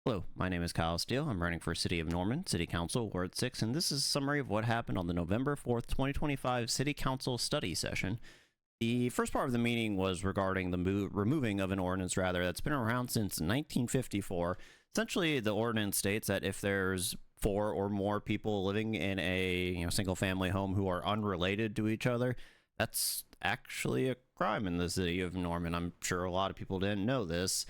Hello, my name is Kyle Steele. I'm running for City of Norman, City Council, Ward 6, and this is a summary of what happened on the November 4th, 2025 City Council study session. The first part of the meeting was regarding the removing of an ordinance, that's been around since 1954. Essentially, the ordinance states that if there's 4 or more people living in a single-family home who are unrelated to each other, that's actually a crime in the City of Norman. I'm sure a lot of people didn't know this.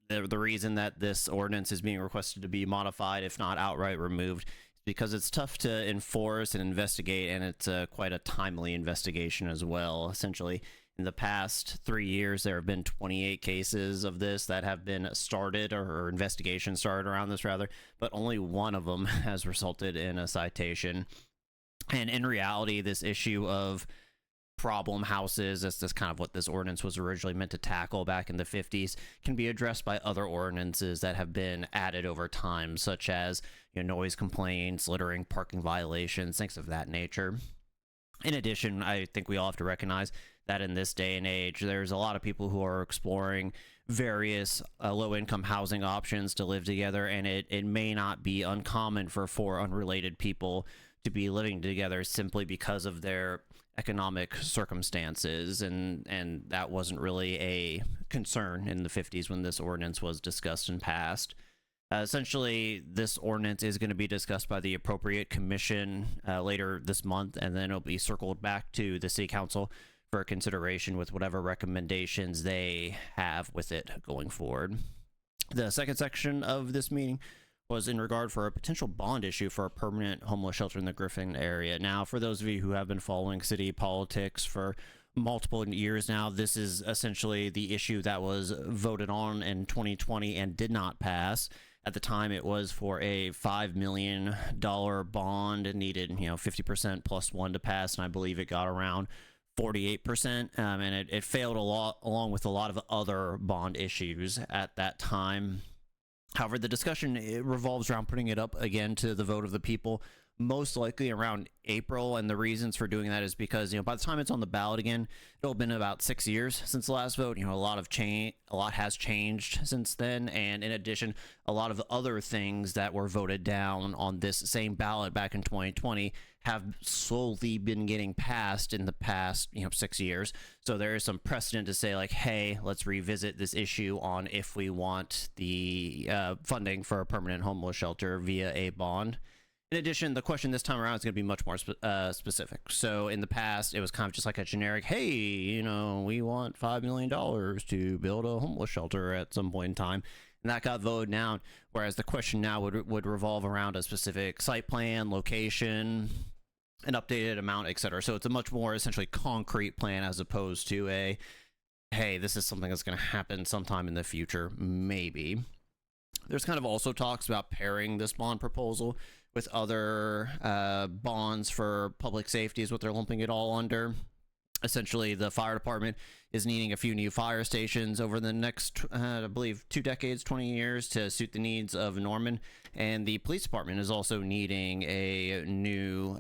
The reason that this ordinance is being requested to be modified, if not outright removed, is because it's tough to enforce and investigate, and it's quite a timely investigation as well. Essentially, in the past 3 years, there have been 28 cases of this that have been started, or investigations started around this rather, but only one of them has resulted in a citation. And in reality, this issue of problem houses, that's kind of what this ordinance was originally meant to tackle back in the 50s, can be addressed by other ordinances that have been added over time, such as noise complaints, littering, parking violations, things of that nature. In addition, I think we all have to recognize that in this day and age, there's a lot of people who are exploring various low-income housing options to live together, and it may not be uncommon for 4 unrelated people to be living together simply because of their economic circumstances, and that wasn't really a concern in the 50s when this ordinance was discussed and passed. Essentially, this ordinance is going to be discussed by the appropriate commission later this month, and then it'll be circled back to the City Council for consideration with whatever recommendations they have with it going forward. The second section of this meeting was in regard for a potential bond issue for a permanent homeless shelter in the Griffin area. Now, for those of you who have been following city politics for multiple years now, this is essentially the issue that was voted on in 2020 and did not pass. At the time, it was for a $5 million bond. It needed 50% plus 1 to pass, and I believe it got around 48%, and it failed a lot, along with a lot of other bond issues at that time. However, the discussion, it revolves around putting it up again to the vote of the people, most likely around April, and the reasons for doing that is because by the time it's on the ballot again, it'll have been about 6 years since the last vote. A lot has changed since then, and in addition, a lot of other things that were voted down on this same ballot back in 2020 have slowly been getting passed in the past 6 years. So there is some precedent to say, like, hey, let's revisit this issue on if we want the funding for a permanent homeless shelter via a bond. In addition, the question this time around is going to be much more specific. So in the past, it was kind of just like a generic, hey, we want $5 million to build a homeless shelter at some point in time. And that got voted down, whereas the question now would revolve around a specific site plan, location, an updated amount, etc. So it's a much more essentially concrete plan as opposed to a, hey, this is something that's going to happen sometime in the future, maybe. There's kind of also talks about pairing this bond proposal with other bonds for public safety is what they're lumping it all under. Essentially, the fire department is needing a few new fire stations over the next, I believe, 2 decades, 20 years to suit the needs of Norman. And the police department is also needing a new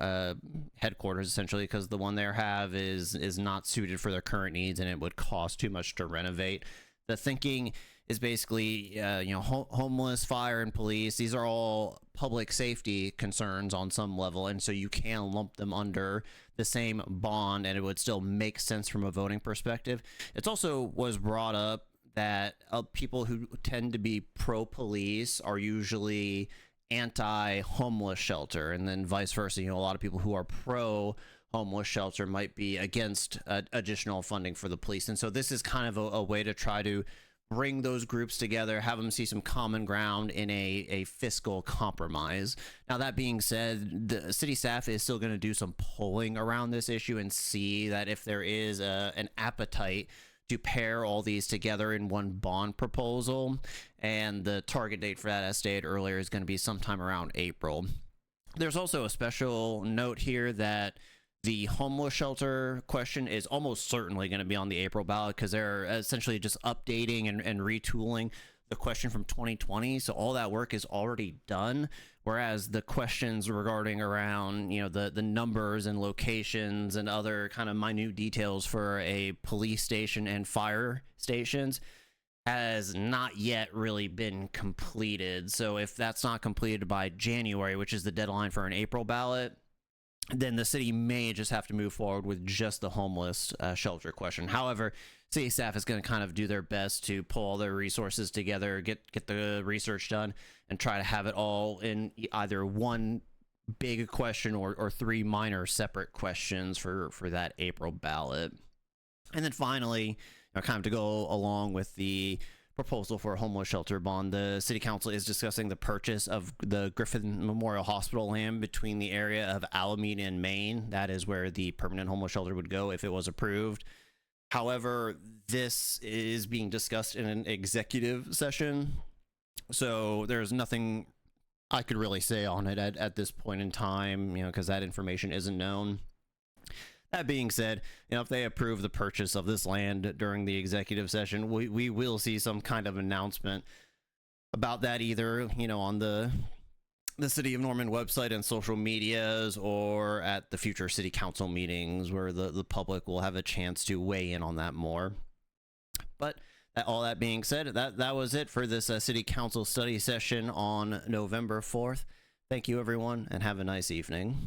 headquarters, essentially, because the one they have is not suited for their current needs, and it would cost too much to renovate. The thinking is basically, homeless, fire, and police. These are all public safety concerns on some level, and so you can lump them under the same bond, and it would still make sense from a voting perspective. It also was brought up that people who tend to be pro-police are usually anti-homeless shelter, and then vice versa. A lot of people who are pro-homeless shelter might be against additional funding for the police, and so this is kind of a way to try to bring those groups together, have them see some common ground in a fiscal compromise. Now, that being said, the city staff is still going to do some polling around this issue and see that if there is an appetite to pair all these together in one bond proposal, and the target date for that, as stated earlier, is going to be sometime around April. There's also a special note here that the homeless shelter question is almost certainly going to be on the April ballot because they're essentially just updating and retooling the question from 2020. So all that work is already done. Whereas the questions regarding around, the numbers and locations and other kind of minute details for a police station and fire stations, has not yet really been completed. So if that's not completed by January, which is the deadline for an April ballot, then the city may just have to move forward with just the homeless shelter question. However, city staff is going to kind of do their best to pull all their resources together, get the research done, and try to have it all in either one big question or three minor separate questions for that April ballot. And then finally, kind of to go along with the proposal for a homeless shelter bond, the city council is discussing the purchase of the Griffin Memorial Hospital land between the area of Alameda and Maine. That is where the permanent homeless shelter would go if it was approved. However, this is being discussed in an executive session, so there's nothing I could really say on it at this point in time, because that information isn't known. That being said, if they approve the purchase of this land during the executive session, we will see some kind of announcement about that, either on the City of Norman website and social medias, or at the future city council meetings where the public will have a chance to weigh in on that more. But all that being said, that was it for this city council study session on November 4th. Thank you, everyone, and have a nice evening.